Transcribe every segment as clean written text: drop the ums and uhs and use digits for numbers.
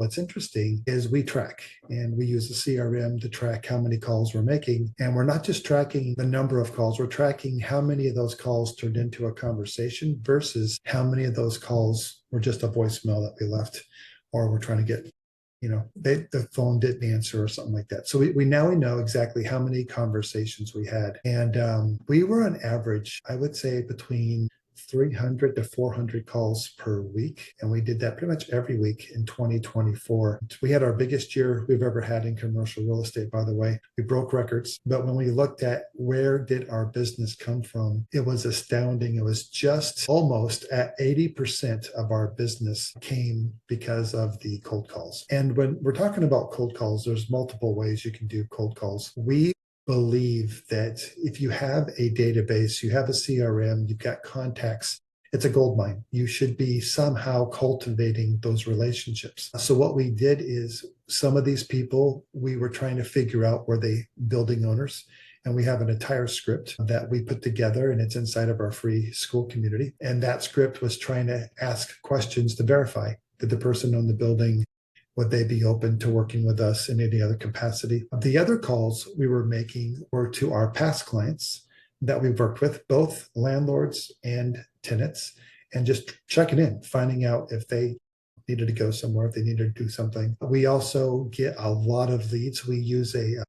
What's interesting is we track and we use the CRM to track how many calls we're making. And we're not just tracking the number of calls, we're tracking how many of those calls turned into a conversation versus how many of those calls were just a voicemail that we left or we're trying to get, the phone didn't answer or something like that. So we now know exactly how many conversations we had. And we were on average, I would say between 300 to 400 calls per week. And we did that pretty much every week in 2024. We had our biggest year we've ever had in commercial real estate, by the way. We broke records. But when we looked at where did our business come from, it was astounding. It was just almost at 80% of our business came because of the cold calls. And when we're talking about cold calls, there's multiple ways you can do cold calls. We believe that if you have a database, you have a CRM, you've got contacts, it's a gold mine. You should be somehow cultivating those relationships. So what we did is some of these people, we were trying to figure out, were they building owners? And we have an entire script that we put together, and it's inside of our free school community. And that script was trying to ask questions to verify, did the person own the building? Would they be open to working with us in any other capacity? The other calls we were making were to our past clients that we've worked with, both landlords and tenants, and just checking in, finding out if they needed to go somewhere, if they needed to do something. We also get a lot of leads. We use a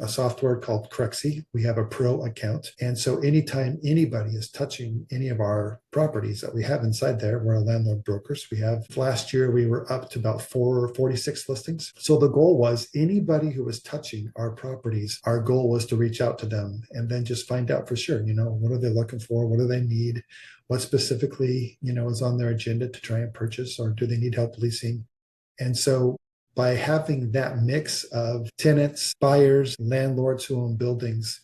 software called CRE. We have a pro account. And so anytime anybody is touching any of our properties that we have inside there, we're a landlord brokers. We have last year, we were up to about 46 listings. So the goal was anybody who was touching our properties, our goal was to reach out to them and then just find out for sure, what are they looking for? What do they need? What specifically, is on their agenda to try and purchase, or do they need help leasing? And so by having that mix of tenants, buyers, landlords who own buildings,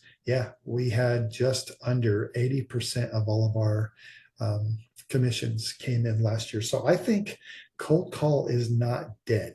we had just under 80% of all of our commissions came in last year. So I think cold call is not dead.